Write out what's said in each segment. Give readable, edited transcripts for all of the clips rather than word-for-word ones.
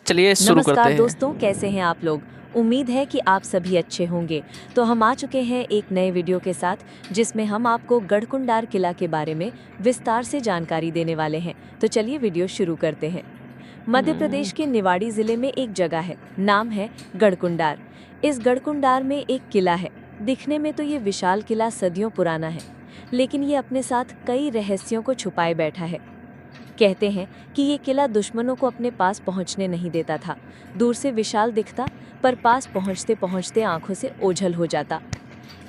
चलिए शुरू करते नमस्कार हैं। दोस्तों, कैसे हैं आप लोग। उम्मीद है कि आप सभी अच्छे होंगे। तो हम आ चुके हैं एक नए वीडियो के साथ, जिसमें हम आपको गढ़कुंडार किला के बारे में विस्तार से जानकारी देने वाले हैं। तो चलिए वीडियो शुरू करते हैं। मध्य प्रदेश के निवाड़ी जिले में एक जगह है, नाम है गढ़कुंडार। इस गढ़कुंडार में एक किला है। दिखने में तो ये विशाल किला सदियों पुराना है, लेकिन ये अपने साथ कई रहस्यों को छुपाए बैठा है। कहते हैं कि ये किला दुश्मनों को अपने पास पहुंचने नहीं देता था। दूर से विशाल दिखता, पर पास पहुंचते पहुंचते आंखों से ओझल हो जाता।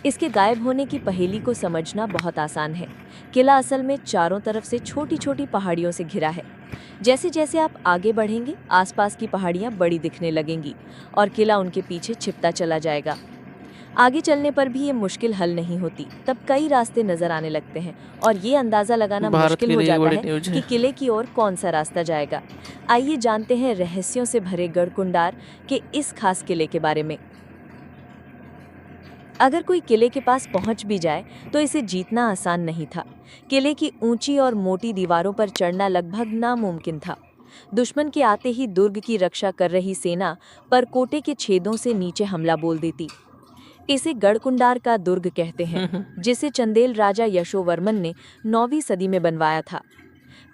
इसके गायब होने की पहेली को समझना बहुत आसान है। किला असल में चारों तरफ से छोटी छोटी पहाड़ियों से घिरा है। जैसे जैसे आप आगे बढ़ेंगे, आसपास की पहाड़ियां बड़ी दिखने लगेंगी और किला उनके पीछे छिपता चला जाएगा। आगे चलने पर भी ये मुश्किल हल नहीं होती। तब कई रास्ते नजर आने लगते हैं और ये अंदाजा लगाना भारत मुश्किल के हो लिए जाता बड़ी है न्यूज़ कि है। किले की ओर कौन सा रास्ता जाएगा। आइए जानते हैं रहस्यों से भरे गढ़कुंडार के इस खास किले के बारे में। अगर कोई किले के पास पहुंच भी जाए तो इसे जीतना आसान नहीं था। किले की ऊंची और मोटी दीवारों पर चढ़ना लगभग नामुमकिन था। दुश्मन के आते ही दुर्ग की रक्षा कर रही सेना परकोटे के छेदों से नीचे हमला बोल देती। इसे गढ़कुंडार का दुर्ग कहते हैं, जिसे चंदेल राजा यशोवर्मन ने 9वीं सदी में बनवाया था।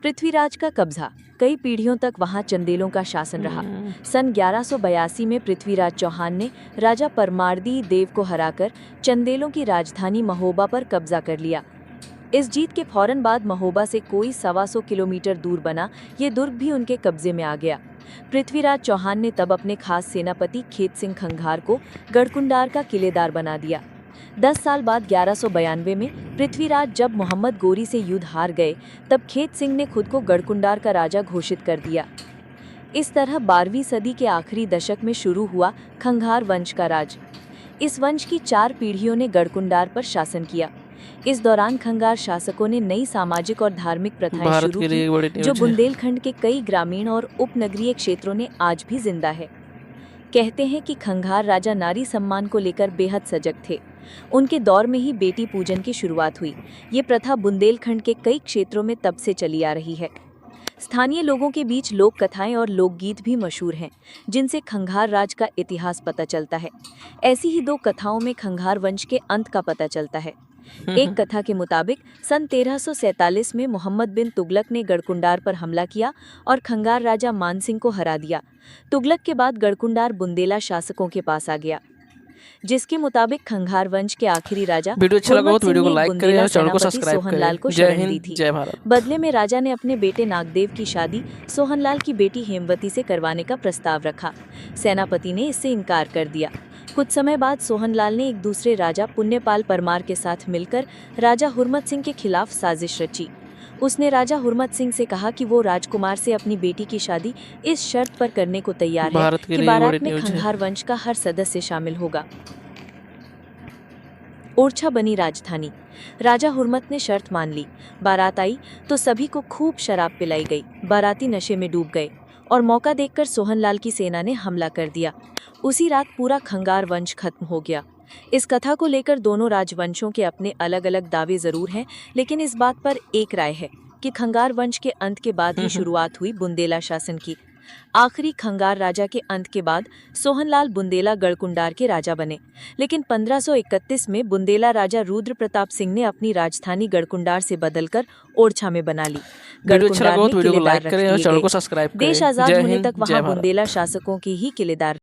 पृथ्वीराज का कब्जा, कई पीढ़ियों तक वहां चंदेलों का शासन रहा। सन 1182 में पृथ्वीराज चौहान ने राजा परमार्दी देव को हराकर चंदेलों की राजधानी महोबा पर कब्जा कर लिया। इस जीत के फौरन बाद महोबा से कोई 125 किलोमीटर दूर बना ये दुर्ग भी उनके कब्जे में आ गया। पृथ्वीराज चौहान ने तब अपने खास सेनापति खेत सिंह खंघार को गढ़कुंडार का किलेदार बना दिया। 10 साल बाद 1192 में पृथ्वीराज जब मोहम्मद गोरी से युद्ध हार गए, तब खेत सिंह ने खुद को गढ़कुंडार का राजा घोषित कर दिया। इस तरह 12वीं सदी के आखिरी दशक में शुरू हुआ खंघार वंश का राज। इस वंश की 4 पीढ़ियों ने गढ़कुंडार पर शासन किया। इस दौरान खंगार शासकों ने नई सामाजिक और धार्मिक प्रथाएं भारत शुरू के लिए बड़ी की, जो न्यूज़ है। बुंदेलखंड के कई ग्रामीण और उपनगरीय क्षेत्रों ने आज भी जिंदा है। कहते हैं कि खंघार राजा नारी सम्मान को लेकर बेहद सजग थे। उनके दौर में ही बेटी पूजन की शुरुआत हुई। ये प्रथा बुंदेलखंड के कई क्षेत्रों में तब से चली आ रही है। स्थानीय लोगों के बीच लोक कथाएं और लोकगीत भी मशहूर हैं, जिनसे खंघार राज का इतिहास पता चलता है। ऐसी ही 2 कथाओं में खंघार वंश के अंत का पता चलता है। एक कथा के मुताबिक सन 1347 में मोहम्मद बिन तुगलक ने गढ़कुंडार पर हमला किया और खंगार राजा मानसिंह को हरा दिया। तुगलक के बाद गढ़कुंडार बुंदेला शासकों के पास आ गया, जिसके मुताबिक खंघार वंश के आखिरी राजा वीडियो अच्छा लगा हो हुरमत तो सिंह वीडियो को ने लाइक करें बुंदेला और चैनल को सेनापति सब्सक्राइब सोहनलाल को करें। जय शरण दी हिंद, थी। जय भारत। बदले में राजा ने अपने बेटे नागदेव की शादी सोहनलाल की बेटी हेमवती से करवाने का प्रस्ताव रखा। सेनापति ने इससे इनकार कर दिया। कुछ समय बाद सोहनलाल ने एक दूसरे राजा पुण्यपाल परमार के साथ मिलकर राजा हुरमत सिंह के खिलाफ साजिश रची। उसने राजा हुरमत सिंह से कहा कि वो राजकुमार से अपनी बेटी की शादी इस शर्त पर करने को तैयार है भारत के कि लिए बारात बड़ी में न्यूज़ है। खंघार वंश का हर सदस्य शामिल होगा। ओरछा बनी राजधानी। राजा हुरमत ने शर्त मान ली। बारात आई तो सभी को खूब शराब पिलाई गई। बाराती नशे में डूब गए और मौका देखकर सोहनलाल की सेना ने हमला कर दिया। उसी रात पूरा खंगार वंश खत्म हो गया। इस कथा को लेकर दोनों राजवंशों के अपने अलग अलग दावे जरूर हैं, लेकिन इस बात पर एक राय है कि खंगार वंश के अंत के बाद ही शुरुआत हुई बुंदेला शासन की। आखिरी खंगार राजा के अंत के बाद सोहनलाल बुंदेला गढ़कुंडार के राजा बने, लेकिन 1531 में बुंदेला राजा रुद्र प्रताप सिंह ने अपनी राजधानी गढ़कुंडार से बदलकर ओरछा में बना ली। वीडियो अच्छा गढ़कुंडार लगा हो में तो वीडियो को किलेदार लाइक रख करें और दिए चैनल गए। को सब्सक्राइब करें। देश आजाद जय होने हिंद, तक जय वहां भारत। बुंदेला शासकों के ही किलेदार